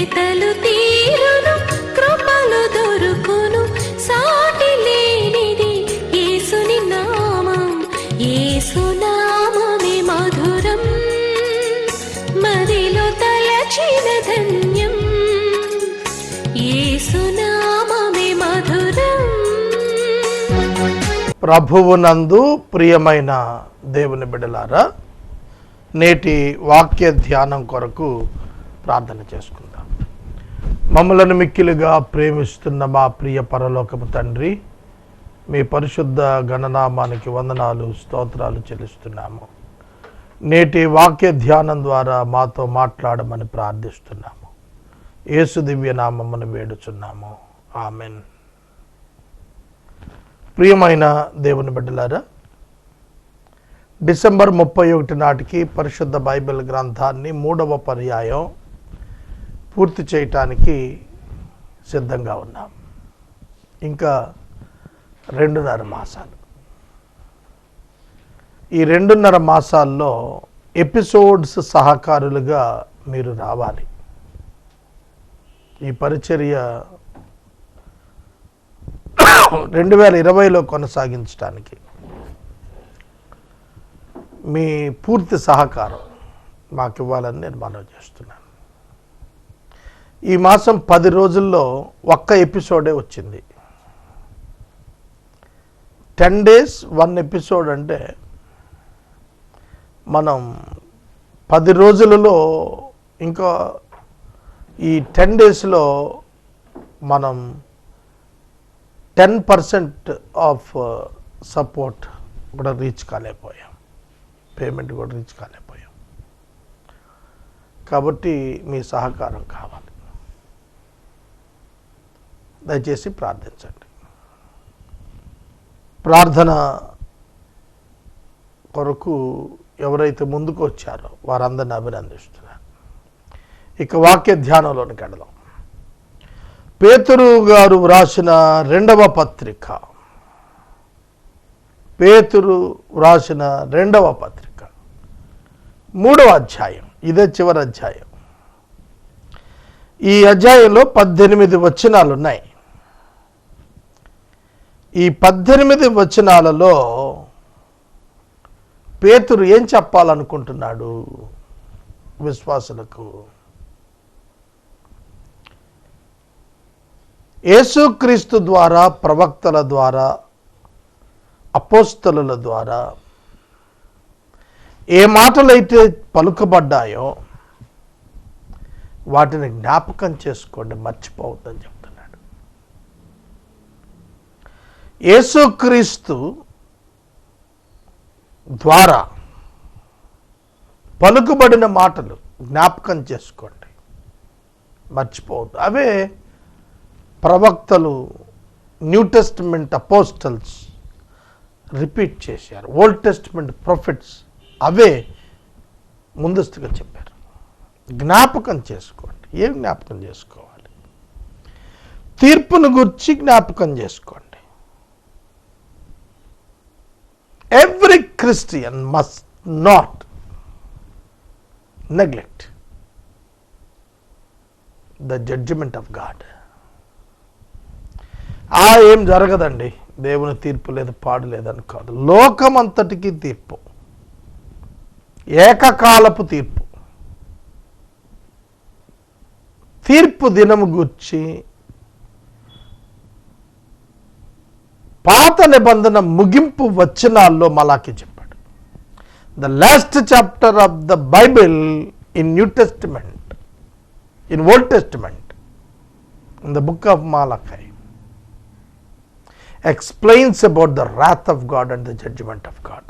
వెతలు తీరును, కృపలు దొరుకును, సాటి లేనిది యేసుని నామం. యేసునామమే మధురం, మదిలో తలచిన ధన్యం. యేసునామమే మధురం. ప్రభువునందు ప్రియమైన దేవుని బిడ్డలారా, నేటి వాక్య ధ్యానం కొరకు ప్రార్థన చేసుకుందాం. మమ్మలను మిక్కిలిగా ప్రేమిస్తున్న మా ప్రియ పరలోకపు తండ్రి, మీ పరిశుద్ధ గణనామానికి వందనాలు, స్తోత్రాలు చెల్లిస్తున్నాము. నేటి వాక్య ధ్యానం ద్వారా మాతో మాట్లాడమని ప్రార్థిస్తున్నాము. యేసు దివ్య నామమును వేడుచున్నాము. ఆమెన్. ప్రియమైన దేవుని బిడ్డలారా, డిసెంబర్ 31 నాటికి పరిశుద్ధ బైబిల్ గ్రంథాన్ని 3వ పర్యాయం పూర్తి చేయటానికి సిద్ధంగా ఉన్నాం. ఇంకా 2.5 మాసాలు. ఈ 2.5 మాసాల్లో ఎపిసోడ్స్ సహకారులుగా మీరు రావాలి. ఈ పరిచర్య 2020లో కొనసాగించడానికి మీ పూర్తి సహకారం మాకు ఇవ్వాలని నేను మనవి చేస్తున్నాను. ఈ మాసం 10 రోజుల్లో ఒక్క ఎపిసోడే వచ్చింది. 10 days 1 ఎపిసోడ్ అంటే మనం 10 రోజులలో ఇంకా ఈ 10 daysలో మనం 10% ఆఫ్ సపోర్ట్ కూడా రీచ్ కాలేకపోయాం, పేమెంట్ కూడా రీచ్ కాలేకపోయాం. కాబట్టి మీ సహకారం కావాలి. దయచేసి ప్రార్థించండి. ప్రార్థన కొరకు ఎవరైతే ముందుకు వచ్చారో వారందరిని అభినందిస్తున్నాను. ఇక వాక్య ధ్యానంలోనికి వెళదాం. పేతురు గారు వ్రాసిన 2వ పత్రిక, పేతురు వ్రాసిన 2వ పత్రిక 3వ అధ్యాయం. ఇదే చివరి అధ్యాయం. ఈ అధ్యాయంలో 18 వచనాలు ఉన్నాయి. ఈ 18 వచనాలలో పేతురు ఏం చెప్పాలనుకుంటున్నాడు విశ్వాసులకు? యేసుక్రీస్తు ద్వారా, ప్రవక్తల ద్వారా, అపోస్తలుల ద్వారా ఏ మాటలైతే పలుకబడ్డాయో వాటిని జ్ఞాపకం చేసుకోండి, మర్చిపోవద్దని చెప్తున్నాడు. యేసుక్రీస్తు ద్వారా పలుకబడిన మాటలు జ్ఞాపకం చేసుకోండి, మర్చిపోవద్దు. అవే ప్రవక్తలు, న్యూ టెస్టిమెంట్ అపోస్టల్స్ రిపీట్ చేశారు. ఓల్డ్ టెస్టిమెంట్ ప్రొఫెట్స్ అవే ముందస్తుగా చెప్పారు. జ్ఞాపకం చేసుకోండి. ఏం జ్ఞాపకం చేసుకోవాలి? తీర్పును గురించి జ్ఞాపకం చేసుకోండి. Every Christian must not neglect the judgment of God. ఏం జరగదండి, దేవుని తీర్పు లేదు, పాడు లేదని కాదు. లోకమంతటికి తీర్పు, ఏకకాలపు తీర్పు. తీర్పు దినము గూర్చి పాత నిబంధన ముగింపు వచనాల్లో మలాకి చెప్పాడు. The last chapter of the Bible in new testament, in old testament, in the book of Malachi explains about the wrath of God and the judgment of God.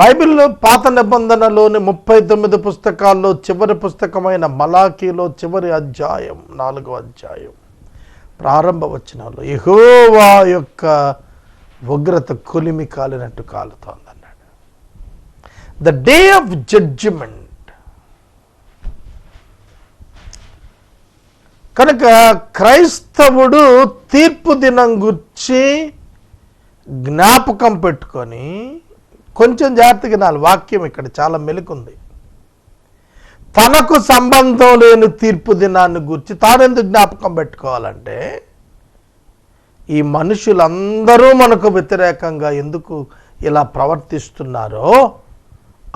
బైబిల్లో పాత నిబంధనలోని 39 పుస్తకాల్లో చివరి పుస్తకమైన మలాకీలో చివరి అధ్యాయం 4వ అధ్యాయం ప్రారంభ వచనాల్లో యెహోవా యొక్క ఉగ్రత కొలిమి కాలినట్టు కాలుతోందన్నాడు. The day of judgement. కనుక క్రైస్తవుడు తీర్పు దినం గురించి జ్ఞాపకం పెట్టుకొని కొంచెం జాగ్రత్తగా వినాలి. వాక్యం ఇక్కడ చాలా మెలుకుంది. తనకు సంబంధం లేని తీర్పు దినాన్ని గురించి తానెందుకు జ్ఞాపకం పెట్టుకోవాలంటే ఈ మనుషులందరూ మనకు వ్యతిరేకంగా ఎందుకు ఇలా ప్రవర్తిస్తున్నారో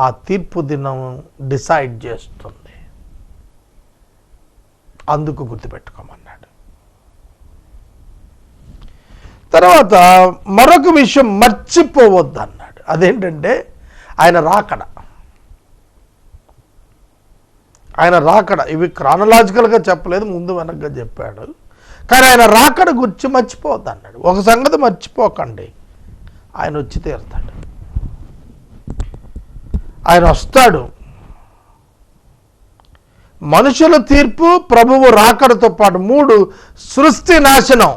ఆ తీర్పు దినం డిసైడ్ చేస్తుంది. అందుకు గుర్తుపెట్టుకోమన్నాడు. తర్వాత మరొక విషయం మర్చిపోవద్దు అన్నాడు. అదేంటంటే ఆయన రాకడ. ఇవి క్రానలాజికల్గా చెప్పలేదు, ముందు వెనక్గా చెప్పాడు. కానీ ఆయన రాకడ గురించి మర్చిపోవద్దు అన్నాడు. ఒక సంగతి మర్చిపోకండి, ఆయన వచ్చి తీరుతాడు. ఆయన వస్తాడు. మనుషుల తీర్పు, ప్రభువు రాకడతో పాటు 3 సృష్టి నాశనం.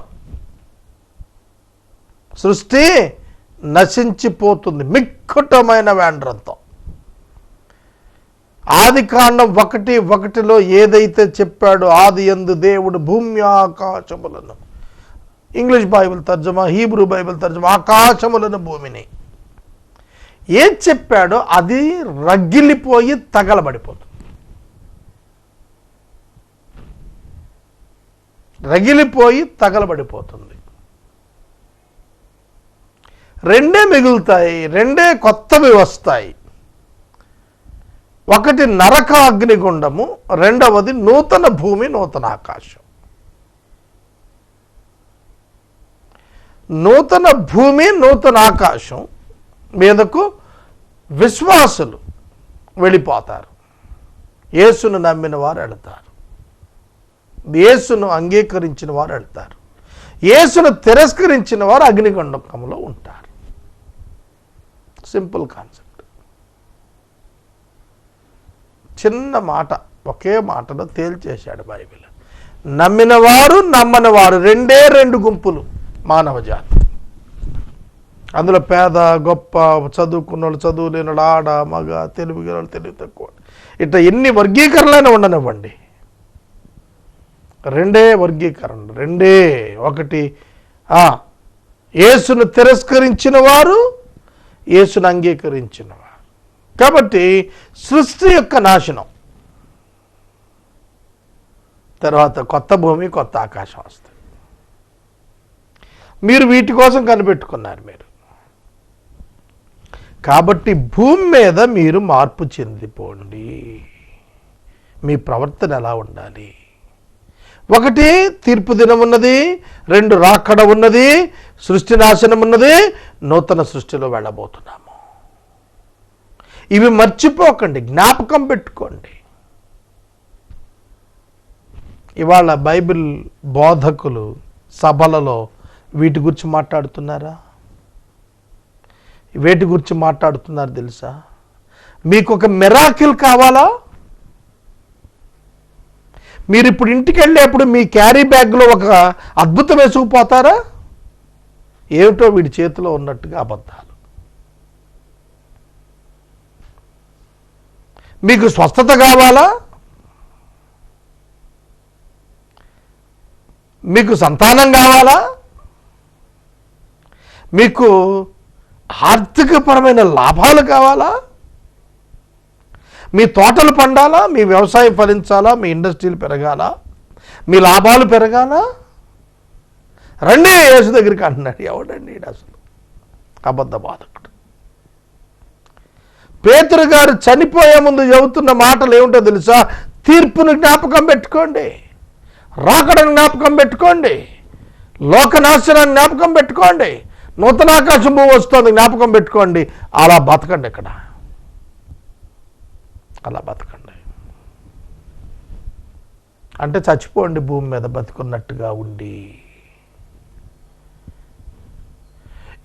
సృష్టి నశించిపోతుంది మిక్కుటమైన వేండ్రంతో. ఆదికాండం 1:1 ఏదైతే చెప్పాడో, ఆది యందు దేవుడు భూమి ఆకాశములను, ఇంగ్లీష్ బైబిల్ తర్జమా, హీబ్రూ బైబిల్ తర్జమా, ఆకాశములను భూమిని ఏం చెప్పాడో అది రగిలిపోయి తగలబడిపోతుంది. రెండే మిగులుతాయి, రెండే కొత్తవి వస్తాయి. ఒకటి నరక అగ్నిగుండము, రెండవది నూతన భూమి నూతన ఆకాశం. నూతన భూమి నూతన ఆకాశం మీదకు విశ్వాసులు వెళ్ళిపోతారు. యేసును నమ్మిన వారు వెళతారు, యేసును అంగీకరించిన వారు వెళతారు, యేసును తిరస్కరించిన వారు అగ్నిగుండంలో ఉంటారు. Simple concept. చిన్న మాట, ఒకే మాటలో తేల్చేశాడు బైబిల్. నమ్మినవారు నమ్మనివారు రెండే 2 గుంపులు మానవ జాతి. అందులో పేద గొప్ప, చదువుకున్నోళ్ళు చదువు లేనివాడు, ఆడ మగ, తెలివి తెలివి తక్కువ, ఇట్లా ఎన్ని వర్గీకరణలైనా ఉండనివ్వండి, రెండే వర్గీకరణ, రెండే. ఒకటి యేసును తిరస్కరించిన వారు, యేసును అంగీకరించిన వారు. కాబట్టి సృష్టి యొక్క నాశనం తర్వాత కొత్త భూమి కొత్త ఆకాశం వస్తాయి. మీరు వీటి కోసం కనిపెట్టుకున్నారు మీరు. కాబట్టి భూమి మీద మీరు మార్పు చెందిపోండి. మీ ప్రవర్తన ఎలా ఉండాలి? 1 తీర్పు దినం ఉన్నది, 2 రాకడ ఉన్నది, సృష్టి నాశనం ఉన్నది, నూతన సృష్టిలో వెళ్ళబోతున్నాము. ఇవి మర్చిపోకండి, జ్ఞాపకం పెట్టుకోండి. ఇవాళ బైబిల్ బోధకులు సభలలో వీటి గురించి మాట్లాడుతున్నారా? వేటి గురించి మాట్లాడుతున్నారు తెలుసా? మీకు ఒక మిరాకిల్ కావాలా? మీరు ఇప్పుడు ఇంటికి వెళ్ళేప్పుడు మీ క్యారీ బ్యాగ్లో ఒక అద్భుతం వేసుకుపోతారా? ఏమిటో వీడి చేతిలో ఉన్నట్టుగా అబద్ధాలు. మీకు స్వస్థత కావాలా? మీకు సంతానం కావాలా? మీకు ఆర్థికపరమైన లాభాలు కావాలా? మీ తోటలు పండాలా? మీ వ్యవసాయం ఫలించాలా? మీ ఇండస్ట్రీలు పెరగాలా? మీ లాభాలు పెరగాలా? రండి యేసు దగ్గరికి అంటున్నాడు. ఎవడండి అసలు? అబద్ధ బాధకుడు. పేతురు గారు చనిపోయే ముందు చెబుతున్న మాటలు ఏమిటో తెలుసా? తీర్పును జ్ఞాపకం పెట్టుకోండి, రాకడను జ్ఞాపకం పెట్టుకోండి, లోకనాశనాన్ని జ్ఞాపకం పెట్టుకోండి, నూతన ఆకాశం భూమి వస్తుంది జ్ఞాపకం పెట్టుకోండి. అలా బతకండి. ఇక్కడ అలా బతకండి. అంటే చచ్చిపోండి, భూమి మీద బతుకున్నట్టుగా ఉండి.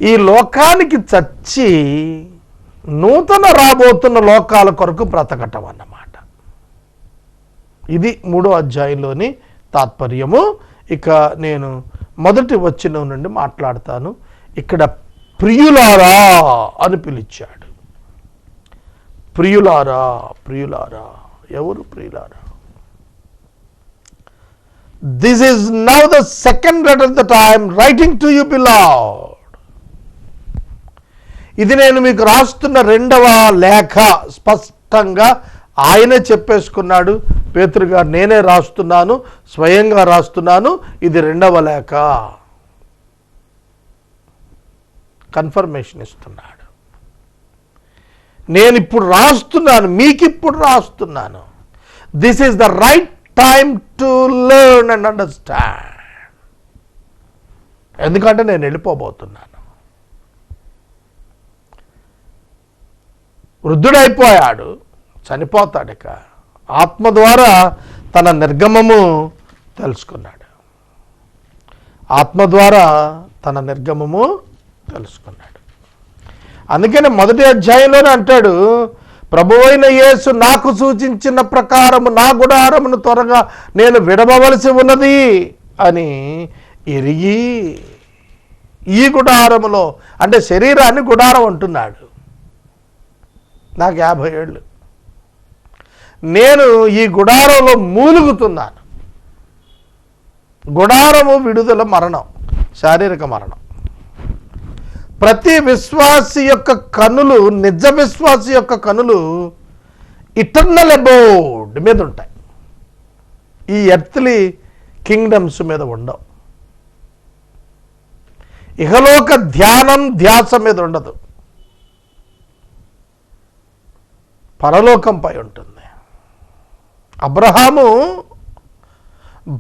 ఈ లోకానికి చచ్చి నూతన రాబోతున్న లోకాల కొరకు బ్రతకటం అన్నమాట. ఇది 3వ అధ్యాయంలోని తాత్పర్యము. ఇక నేను మొదటి వచనం నుండి మాట్లాడతాను. ఇక్కడ ప్రియులారా అని పిలిచాడు. ప్రియులారా, ప్రియులారా. ఎవరు ప్రియులారా? This is now the second letter that I am writing to you, beloved. ఇది నేను మీకు రాస్తున్న 2వ లేఖ. స్పష్టంగా ఆయనే చెప్పేసుకున్నాడు, పేతురు గారు నేనే రాస్తున్నాను, స్వయంగా రాస్తున్నాను, ఇది 2వ లేఖ. కన్ఫర్మేషన్ ఇస్తున్నాడు. నేను ఇప్పుడు రాస్తున్నాను, మీకు ఇప్పుడు రాస్తున్నాను. This is the right time to learn and understand. ఎందుకంటే నేను వెళ్ళిపోబోతున్నాను. వృద్ధుడైపోయాడు, చనిపోతాడు. ఇక ఆత్మ ద్వారా తన నిర్గమము తెలుసుకున్నాడు. ఆత్మ ద్వారా తన నిర్గమము తెలుసుకున్నాడు. అందుకని 1వ అధ్యాయంలోనే అంటాడు, ప్రభువైన యేసు నాకు సూచించిన ప్రకారము నా గుడారమును త్వరగా నేను విడవవలసి ఉన్నది అని ఎరిగి ఈ గుడారములో, అంటే శరీరాన్ని గుడారం అంటున్నాడు. నాకు 50 ఏళ్ళు, నేను ఈ గుడారంలో మూలుగుతున్నాను. గుడారము విడుదల మరణం, శారీరక మరణం. ప్రతి విశ్వాసి యొక్క కనులు, నిజ విశ్వాసి యొక్క కనులు ఇటర్నల్ అబౌడ్ మీద ఉంటాయి. ఈ ఎర్త్లీ కింగ్డమ్స్ మీద ఉండవు. ఇహలోక ధ్యానం ధ్యాస మీద ఉండదు, పరలోకంపై ఉంటుంది. అబ్రహాము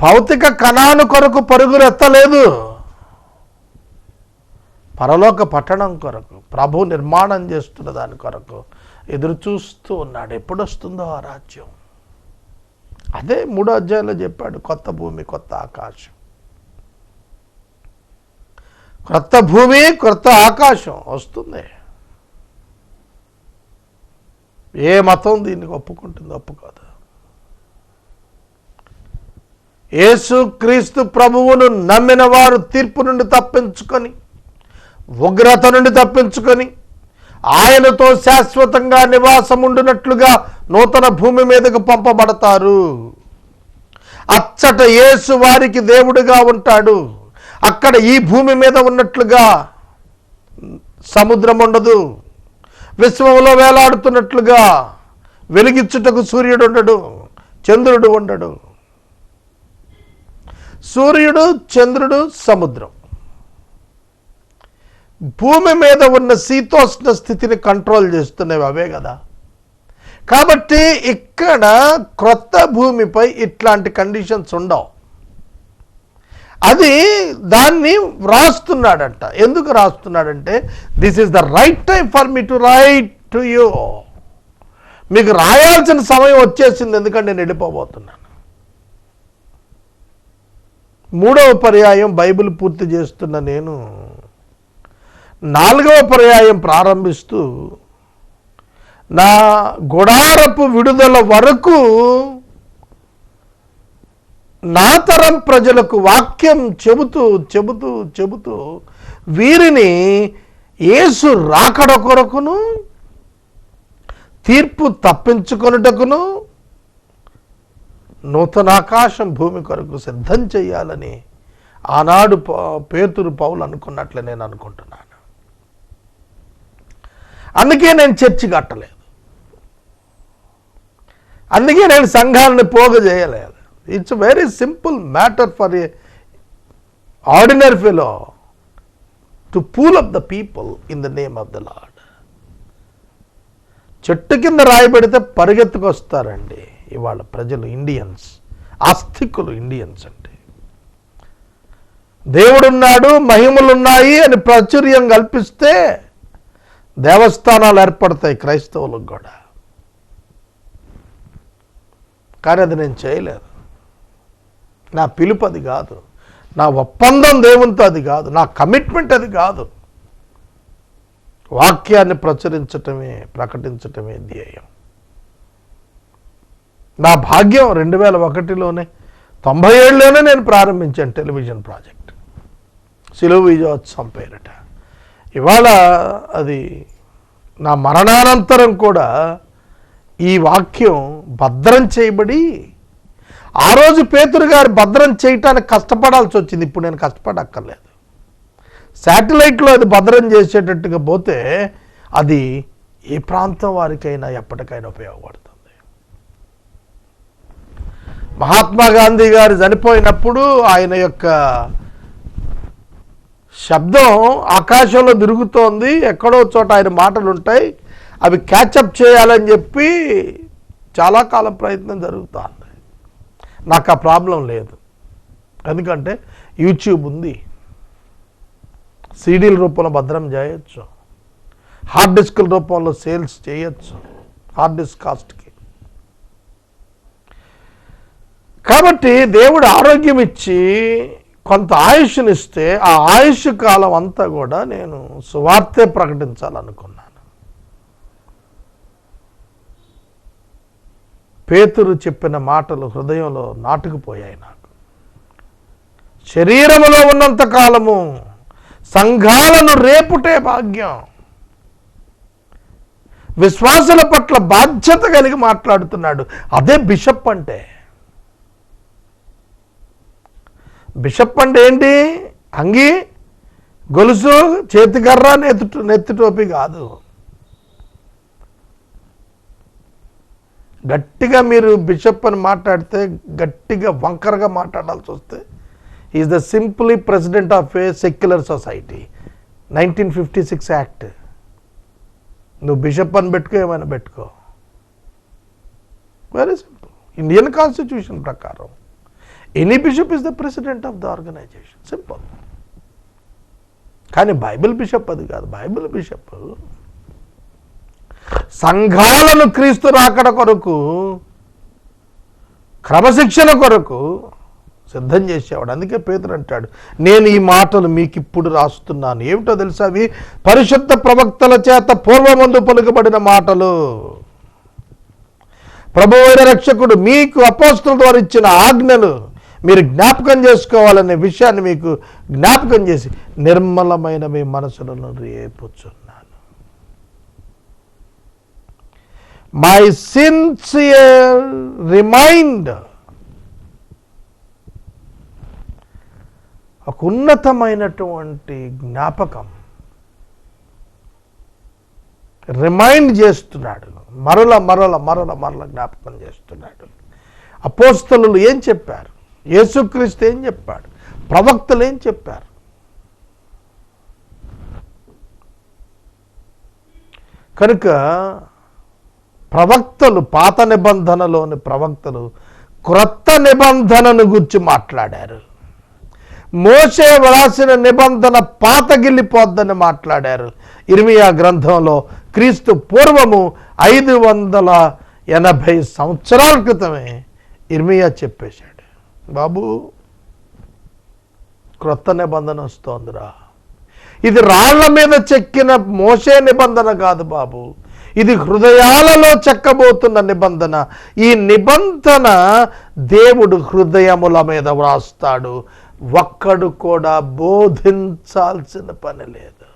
భౌతిక కణాను కొరకు పరుగులెత్తలేదు, పరలోక పట్టణం కొరకు, ప్రభు నిర్మాణం చేస్తున్న దాని కొరకు ఎదురు చూస్తూ ఉన్నాడు. ఎప్పుడు వస్తుందో ఆ రాజ్యం. అదే 3వ అధ్యాయంలో చెప్పాడు, కొత్త భూమి కొత్త ఆకాశం. క్రొత్త భూమి క్రొత్త ఆకాశం వస్తుంది. ఏ మతం దీనికి ఒప్పుకుంటుంది? ఒప్పుకోదు. యేసు క్రీస్తు ప్రభువును నమ్మిన వారు తీర్పు నుండి తప్పించుకొని, ఉగ్రత నుండి తప్పించుకొని, ఆయనతో శాశ్వతంగా నివాసం ఉండినట్లుగా నూతన భూమి మీదకు పంపబడతారు. అచ్చట యేసు వారికి దేవుడిగా ఉంటాడు. అక్కడ ఈ భూమి మీద ఉన్నట్లుగా సముద్రం ఉండదు. విశ్వంలో వేలాడుతున్నట్లుగా వెలిగించుటకు సూర్యుడు ఉండడు, చంద్రుడు ఉండడు. సూర్యుడు, చంద్రుడు, సముద్రం భూమి మీద ఉన్న శీతోష్ణ స్థితిని కంట్రోల్ చేస్తున్నవి అవే కదా. కాబట్టి ఇక్కడ క్రొత్త భూమిపై ఇట్లాంటి కండిషన్స్ ఉండవు. అది దాన్ని రాస్తున్నాడంట. ఎందుకు రాస్తున్నాడంటే, this is the right time for me to write to you. మీకు రాయాల్సిన సమయం వచ్చేసింది, ఎందుకంటే నేను వెళ్ళిపోబోతున్నాను. 3వ పర్యాయం బైబిల్ పూర్తి చేస్తున్న నేను 4వ పర్యాయం ప్రారంభిస్తూ నా గుడారపు విడుదల వరకు నా తరం ప్రజలకు వాక్యం చెబుతూ చెబుతూ చెబుతూ వీరిని యేసు రాకడ కొరకును, తీర్పు తప్పించుకొనుటకును, నూతన ఆకాశం భూమి కొరకు సిద్ధం చేయాలని ఆనాడు పేతురు పౌలు అనుకున్నట్లే నేను అనుకుంటున్నాను. అందుకే నేను చర్చి కట్టలేదు, అందుకే నేను సంఘాలను పోగజేయలేదు. It's very simple matter for a ordinary fellow to pool up the people in the name of the lord. చెట్టు కింద రాయబడితే పరిగెత్తుకొస్తారండి ఇవాళ ప్రజలు, ఇండియన్స్, ఆస్తికులు ఇండియన్స్. అంటే దేవుడున్నాడు, మహిమలున్నాయి అని ప్రాచుర్యం కల్పిస్తే దేవస్థానాలు ఏర్పడతాయి క్రైస్తవులకు కూడా. కానీ అది నేను చేయలేదు. నా పిలుపు అది కాదు, నా ఒప్పందం దేవునితో అది కాదు, నా కమిట్మెంట్ అది కాదు. వాక్యాన్ని ప్రచురించటమే, ప్రకటించటమే ధ్యేయం. నా భాగ్యం 2001లోనే 97లోనే నేను ప్రారంభించాను టెలివిజన్ ప్రాజెక్ట్, శిలువ విజయోత్సవం పేరిట. ఇవాళ అది నా మరణానంతరం కూడా ఈ వాక్యం భద్రం చేయబడి, ఆ రోజు పేతురు గారు భద్రం చేయటానికి కష్టపడాల్సి వచ్చింది. ఇప్పుడు నేను కష్టపడక్కర్లేదు. శాటిలైట్లో అది భద్రం చేసేటట్టుగా పోతే అది ఏ ప్రాంతం వారికైనా ఎప్పటికైనా ఉపయోగపడుతుంది. మహాత్మా గాంధీ గారు చనిపోయినప్పుడు ఆయన యొక్క శబ్దం ఆకాశంలో తిరుగుతోంది, ఎక్కడో చోట ఆయన మాటలు ఉంటాయి, అవి క్యాచప్ చేయాలని చెప్పి చాలా కాలం ప్రయత్నం జరుగుతుంది. నాకు ఆ ప్రాబ్లం లేదు, ఎందుకంటే యూట్యూబ్ ఉంది, సీడీల రూపంలో భద్రం చేయొచ్చు, హార్డ్ డిస్క్ల రూపంలో సేల్స్ చేయొచ్చు హార్డ్ డిస్క్ కాస్ట్కి. కాబట్టి దేవుడు ఆరోగ్యం ఇచ్చి కొంత ఆయుష్నిస్తే ఆ ఆయుష్ కాలం అంతా కూడా నేను సువార్తే ప్రకటించాలనుకున్నాను. పేతురు చెప్పిన మాటలు హృదయంలో నాటుకుపోయాయి. నాకు శరీరములో ఉన్నంత కాలము సంఘాలను రేపుటే భాగ్యం. విశ్వాసుల పట్ల బాధ్యత కలిగి మాట్లాడుతున్నాడు. అదే బిషప్ అంటే. బిషప్ అంటే ఏంటి? అంగి, గొలుసు, చేతికర్ర, నెత్తి టోపీ కాదు. గట్టిగా మీరు బిషప్ అని మాట్లాడితే గట్టిగా వంకరగా మాట్లాడాల్సి వస్తే is the simply president of a secular society. 1956 act. నువ్వు బిషప్ అని పెట్టుకో, ఏమైనా పెట్టుకో. Very simple. ఇండియన్ కాన్స్టిట్యూషన్ ప్రకారం any bishop is the president of the organization. Simple. కానీ బైబిల్ బిషప్ అది కాదు. బైబిల్ బిషప్ సంఘాలను క్రీస్తు రాకడ కొరకు, క్రమశిక్షణ కొరకు సిద్ధం చేసేవాడు. అందుకే పేతురు అంటాడు, నేను ఈ మాటలు మీకు ఇప్పుడు రాస్తున్నాను. ఏమిటో తెలుసా? అవి పరిశుద్ధ ప్రవక్తల చేత పూర్వమందు పలుకబడిన మాటలు. ప్రభువైన రక్షకుడు మీకు అపోస్తలుల ద్వారా ఇచ్చిన ఆజ్ఞలు మీరు జ్ఞాపకం చేసుకోవాలనే విషయాన్ని మీకు జ్ఞాపకం చేసి నిర్మలమైన మీ మనసులను రేపుచున్నాను. My sincere reminder. ఒక ఉన్నతమైనటువంటి జ్ఞాపకం. రిమైండ్ చేస్తున్నాడు, మరల మరల మరల మరల జ్ఞాపకం చేస్తున్నాడు. అపోస్తలులు ఏం చెప్పారు? యేసుక్రీస్తు ఏం చెప్పాడు? ప్రవక్తలు ఏం చెప్పారు? కనుక ప్రవక్తలు, పాత నిబంధనలోని ప్రవక్తలు క్రొత్త నిబంధనను గురించి మాట్లాడారు. మోషే వ్రాసిన నిబంధన పాతగిల్లిపోద్దని మాట్లాడారు. ఇర్మియా గ్రంథంలో క్రీస్తు పూర్వము 580 సంవత్సరాల క్రితమే ఇర్మియా చెప్పేశాడు, బాబు క్రొత్త నిబంధన వస్తోందిరా. ఇది రాళ్ల మీద చెక్కిన మోషే నిబంధన కాదు బాబు, ఇది హృదయాలలో చెక్కబోతున్న నిబంధన. ఈ నిబంధన దేవుడు హృదయముల మీద వ్రాస్తాడు. ఒక్కడు కూడా బోధించాల్సిన పని లేదు.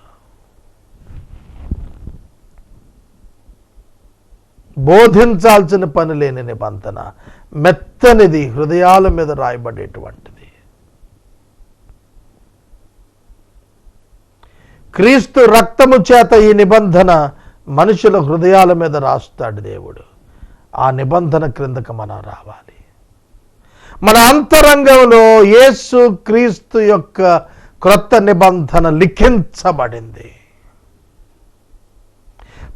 బోధించాల్సిన పని లేని నిబంధన, మెత్తనిది, హృదయాల మీద రాయబడేటువంటిది. క్రీస్తు రక్తము చేత ఈ నిబంధన మనుషుల హృదయాల మీద రాస్తాడు దేవుడు. ఆ నిబంధన క్రిందకు మనం రావాలి. మన అంతరంగంలో యేసు క్రీస్తు యొక్క క్రొత్త నిబంధన లిఖించబడింది.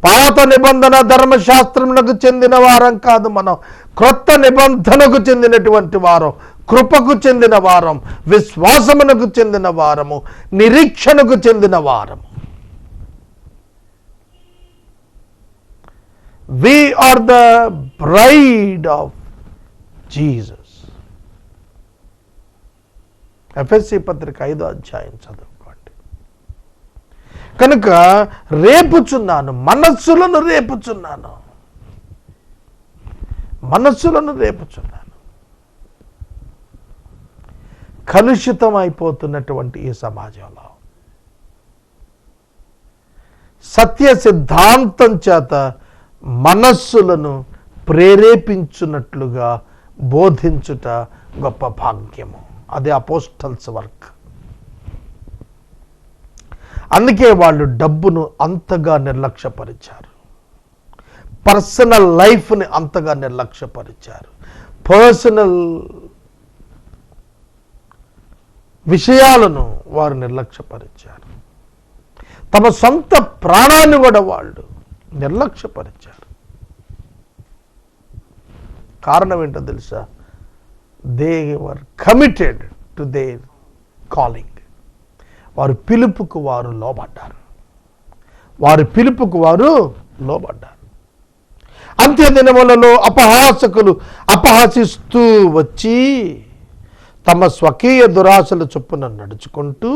పాత నిబంధన ధర్మశాస్త్రమునకు చెందిన వారం కాదు, మనం క్రొత్త నిబంధనకు చెందినటువంటి వారం, కృపకు చెందిన వారం, విశ్వాసమునకు చెందిన వారము, నిరీక్షణకు చెందిన వారము. We are the bride of Jesus. ఎఫెసీ పత్రిక 5వ అధ్యాయం చదువుకోండి. కనుక రేపుచున్నాను, మనస్సులను రేపుచున్నాను, మనస్సులను రేపుచున్నాను. కలుషితం అయిపోతున్నటువంటి ఈ సమాజంలో సత్య సిద్ధాంతం చేత మనస్సులను ప్రేరేపించున్నట్లుగా బోధించుట గొప్ప భాగ్యము. అది అపోస్టల్స్ వర్క్. అందుకే వాళ్ళు డబ్బును అంతగా నిర్లక్ష్యపరిచారు, పర్సనల్ లైఫ్ని అంతగా నిర్లక్ష్యపరిచారు, పర్సనల్ విషయాలను వారు నిర్లక్ష్యపరిచారు. తమ సొంత ప్రాణాన్ని కూడా వాళ్ళు నిర్లక్ష్యపరిచారు. కారణం ఏంటో తెలుసా? They were committed to their calling. వారి పిలుపుకు వారు లోబడ్డారు. అంత్య దినములలో అపహాసకులు అపహసిస్తూ వచ్చి తమ స్వకీయ దురాశల చొప్పున నడుచుకుంటూ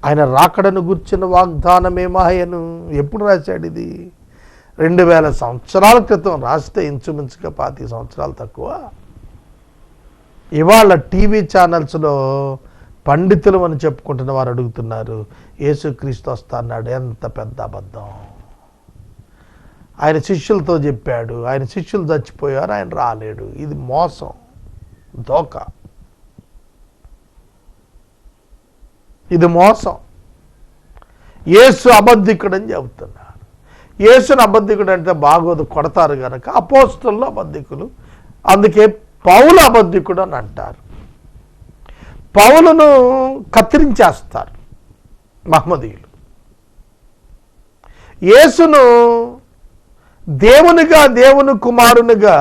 ఆయన రాకడను గుర్చిన వాగ్దానమేమాయను. ఎప్పుడు రాశాడు ఇది? 2000 సంవత్సరాల క్రితం రాస్తే ఇంచుమించుగా 25 సంవత్సరాలు తక్కువ. ఇవాళ టీవీ ఛానల్స్లో పండితులు అని చెప్పుకుంటున్న వారు అడుగుతున్నారు, యేసుక్రీస్తు వస్తా అన్నాడు. ఎంత పెద్ద అబద్ధం! ఆయన శిష్యులతో చెప్పాడు, ఆయన శిష్యులు చచ్చిపోయారు, ఆయన రాలేడు. ఇది మోసం, దోక. ఇది మోసం. యేసు అబద్ధికుడు అని చెబుతున్నారు. యేసుని అబద్ధికుడు అంటే బాగోదు, కొడతారు కనుక అపోస్తలులు అబద్ధికులు. అందుకే పౌలు అబద్ధికుడు అని అంటారు. పౌలును కత్తిరించేస్తారు మహమ్మదీయులు. యేసును దేవునిగా, దేవుని కుమారునిగా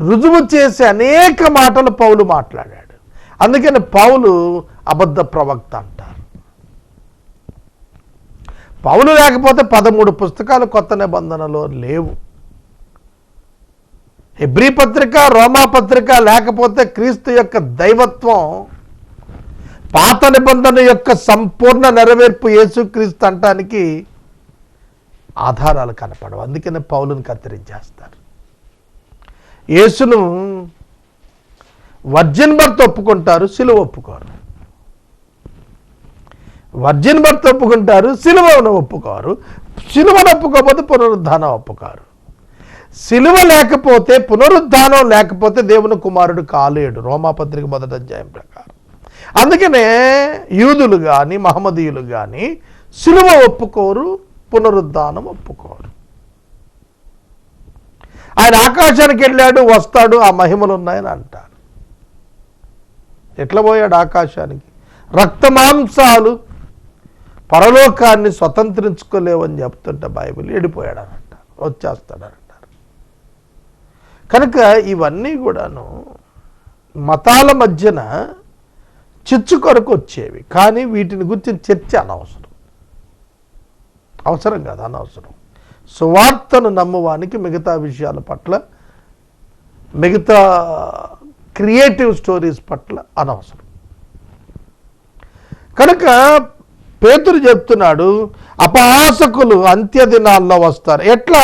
రుజువు చేసే అనేక మాటలు పౌలు మాట్లాడాడు. అందుకని పౌలు అబద్ధ ప్రవక్త అంటారు. పౌలు లేకపోతే 13 పుస్తకాలు కొత్త నిబంధనలో లేవు. హెబ్రీ పత్రిక, రోమా పత్రిక లేకపోతే క్రీస్తు యొక్క దైవత్వం, పాత నిబంధన యొక్క సంపూర్ణ నెరవేర్పు యేసుక్రీస్తు అంటానికి ఆధారాలు కనపడవు. అందుకనే పౌలుని కత్తిరించేస్తారు. యేసును వర్జిన్ బర్త్ ఒప్పుకుంటారు, సిలువ ఒప్పుకోరు. వర్జిన్ బర్త్ ఒప్పుకుంటారు, సిలువను ఒప్పుకోరు. సిలువను ఒప్పుకోకపోతే పునరుద్ధానం ఒప్పుకోరు. సిలువ లేకపోతే, పునరుద్ధానం లేకపోతే దేవుని కుమారుడు కాలేడు, రోమాపత్రిక 1వ అధ్యాయం ప్రకారం. అందుకనే యూదులు కానీ మహమ్మదీయులు కానీ సిలువ ఒప్పుకోరు, పునరుద్ధానం ఒప్పుకోరు. ఆయన ఆకాశానికి వెళ్ళాడు, వస్తాడు, ఆ మహిమలు ఉన్నాయని అంటారు. ఎట్లా పోయాడు ఆకాశానికి? రక్తమాంసాలు పరలోకాన్ని స్వతంత్రించుకోలేవని చెప్తుంటే బైబిల్, వెళ్ళిపోయాడని అంటారు, వచ్చేస్తాడని అంటారు. కనుక ఇవన్నీ కూడాను మతాల మధ్యన చిచ్చు కొరకు వచ్చేవి. కానీ వీటిని గురించి చర్చ అనవసరం, అవసరం కాదు, అనవసరం. సువార్తను నమ్మువానికి మిగతా విషయాల పట్ల, మిగతా క్రియేటివ్ స్టోరీస్ పట్ల అనవసరం. కనుక పేతురు చెప్తున్నాడు, అపహాసకులు అంత్య దినాల్లో వస్తారు. ఎట్లా?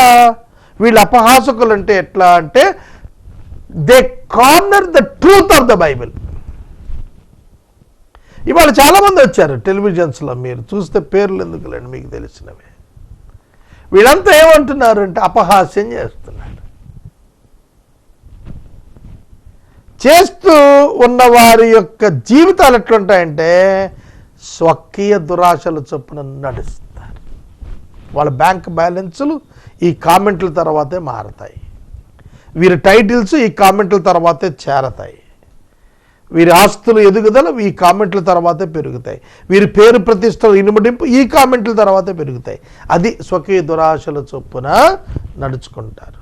వీళ్ళు అపహాసకులు అంటే ఎట్లా అంటే, they corner the truth of the Bible. ఇవాళ చాలామంది వచ్చారు టెలివిజన్స్లో, మీరు చూస్తే పేర్లు ఎందుకులేండి, మీకు తెలిసినవే. వీళ్ళంతా ఏమంటున్నారు అంటే అపహాస్యం చేస్తున్నారు. చేస్తూ ఉన్న వారి యొక్క జీవితాలు ఎట్లుంటాయంటే స్వకీయ దురాశల చొప్పున నడుస్తారు. వాళ్ళ బ్యాంక్ బ్యాలెన్సులు ఈ కామెంట్ల తర్వాతే మారతాయి. వీరి టైటిల్స్ ఈ కామెంట్ల తర్వాతే చేరతాయి. వీరి ఆస్తులు ఎదుగుదల ఈ కామెంట్ల తర్వాతే పెరుగుతాయి. వీరి పేరు ప్రతిష్టలు ఇనుమడింపు ఈ కామెంట్ల తర్వాతే పెరుగుతాయి. అది స్వకీయ దురాశల చొప్పున నడుచుకుంటారు.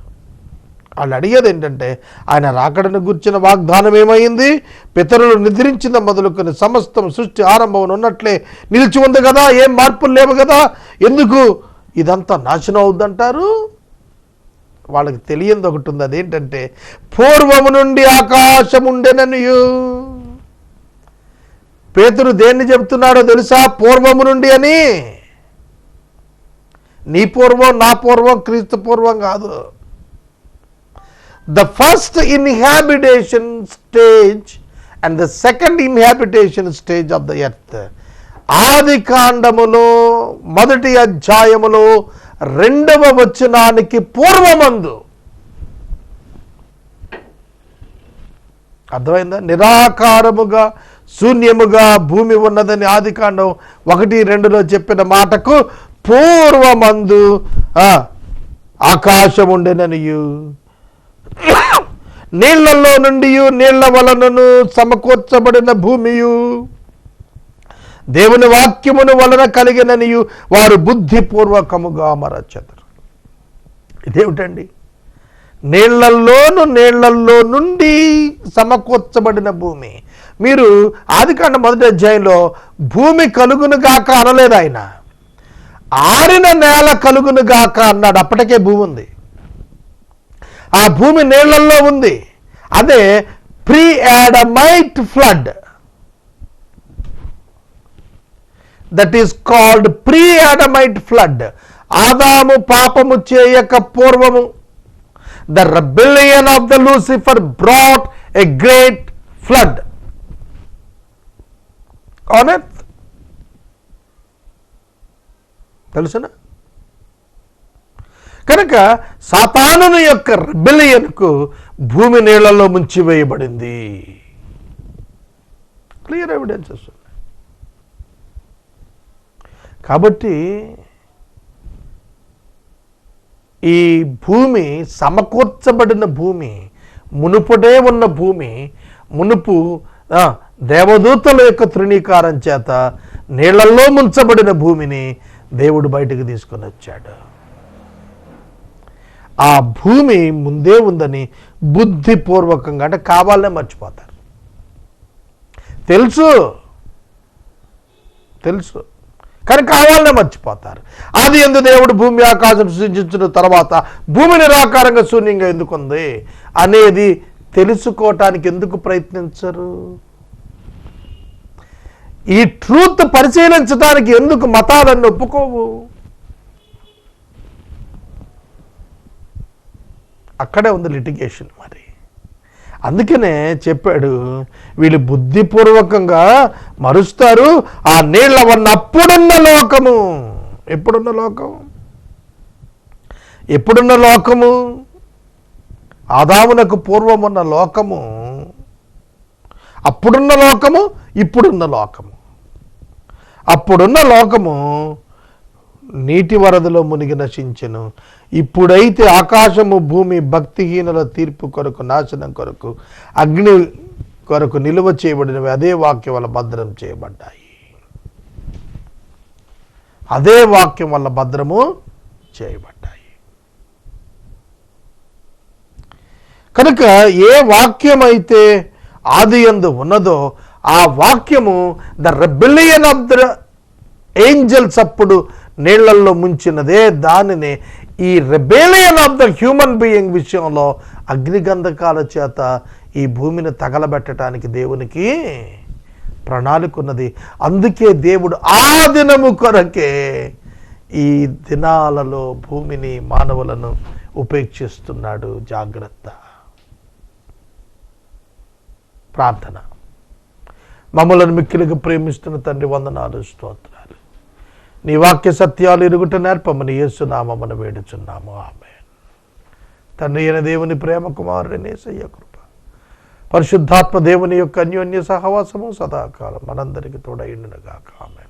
వాళ్ళు అడిగేది ఏంటంటే, ఆయన రాకడను గుర్చిన వాగ్దానం ఏమైంది? పితరులు నిద్రించిన మొదలుకొని సమస్తం సృష్టి ఆరంభం ఉన్నట్లే నిలిచి ఉంది కదా, ఏం మార్పులు లేవు కదా, ఎందుకు ఇదంతా నాశనం అవుద్దంటారు? వాళ్ళకి తెలియంది ఒకటి ఉంది, అదేంటంటే పూర్వము నుండి ఆకాశం ఉండెననియు. పేతురు దేన్ని చెప్తున్నాడో తెలుసా? పూర్వము నుండి అని. నీ పూర్వం, నా పూర్వం, క్రీస్తు పూర్వం కాదు. The first inhabitation stage and the second inhabitation stage of the earth. ఆది కాండములో 1వ అధ్యాయములో 2వ వచనానికి పూర్వమందు. అర్థమైందా? నిరాకారముగా శూన్యముగా భూమి ఉన్నదని ఆది కాండం 1:2లో చెప్పిన మాటకు పూర్వమందు ఆకాశం ఉండెననియు నీళ్లలో నుండి నీళ్ల వలనను సమకూర్చబడిన భూమియు దేవుని వాక్యమును వలన కలిగిననియు వారు బుద్ధిపూర్వకముగా మరచెదరు. ఇదేమిటండి? నీళ్లలో నుండి సమకూర్చబడిన భూమి. మీరు ఆదికాండం 1వ అధ్యాయంలో భూమి కలుగును గాక అనలేదు ఆయన, ఆరిన నేల కలుగును గాక అన్నాడు. అప్పటికే భూమి ఉంది, ఆ భూమి నీళ్లలో ఉంది. అదే pre Adamite flood, that is called pre Adamite flood. ఆదాము పాపము చేయక పూర్వము the rebellion of the Lucifer brought a great flood on earth. తెలుసునా? కనుక సాతానుని యొక్క రెబెలియన్కు భూమి నీళ్లలో ముంచివేయబడింది. క్లియర్ ఎవిడెన్సెస్ ఉన్నాయి. కాబట్టి ఈ భూమి సమకూర్చబడిన భూమి, మునుపుడే ఉన్న భూమి, మునుపు దేవదూతల యొక్క తృణీకారం చేత నీళ్లలో ముంచబడిన భూమిని దేవుడు బయటకు తీసుకొని వచ్చాడు. ఆ భూమి ముందే ఉందని బుద్ధిపూర్వకంగా, అంటే కావాలనే మర్చిపోతారు. తెలుసు కానీ కావాలనే మర్చిపోతారు. ఆది యందు దేవుడు భూమి ఆకాశం సృజించిన తర్వాత భూమి నిరాకారంగా శూన్యంగా ఎందుకుంది అనేది తెలుసుకోవటానికి ఎందుకు ప్రయత్నించరు? ఈ ట్రూత్ పరిశీలించడానికి ఎందుకు మతాలన్నీ ఒప్పుకోవు? అక్కడే ఉంది లిటిగేషన్. మరి అందుకనే చెప్పాడు, వీళ్ళు బుద్ధిపూర్వకంగా మరుస్తారు. ఆ నీళ్ల వన్న అప్పుడున్న లోకము, ఎప్పుడున్న లోకము ఆదామునకు పూర్వం ఉన్న లోకము, అప్పుడున్న లోకము, ఇప్పుడున్న లోకము. అప్పుడున్న లోకము నీటి వరదలో మునిగి నశించెను. ఇప్పుడైతే ఆకాశము భూమి భక్తిహీనుల తీర్పు కొరకు, నాశనం కొరకు, అగ్ని కొరకు నిలువ చేయబడినవి అదే వాక్యం వల్ల భద్రం చేయబడ్డాయి. అదే వాక్యం వల్ల భద్రము చేయబడ్డాయి. కనుక ఏ వాక్యం అయితే ఆది యందు ఉన్నదో ఆ వాక్యము the rebellion of the angels అప్పుడు నీళ్లల్లో ముంచినదే, దానిని ఈ rebellion of the human being విషయంలో అగ్నిగంధకాల చేత ఈ భూమిని తగలబెట్టడానికి దేవునికి ప్రణాళిక ఉన్నది. అందుకే దేవుడు ఆ దినము కొరకే ఈ దినాలలో భూమిని, మానవులను ఉపేక్షిస్తున్నాడు. జాగ్రత్త. ప్రార్థన. మమ్మలను మిక్కిలిగా ప్రేమిస్తున్న తండ్రి, వందనాలు, స్తోత్రాలు. నీ వాక్య సత్యాలు ఎరుగుట నేర్పమని యేసునామమున వేడుచున్నాము. ఆమేన్. తండ్రి అయిన దేవుని ప్రేమ, కుమారుని యేసయ్య కృప, పరిశుద్ధాత్మ దేవుని యొక్క అన్యోన్య సహవాసము సదాకాలం మనందరికీ తోడైండును గాక. ఆమేన్.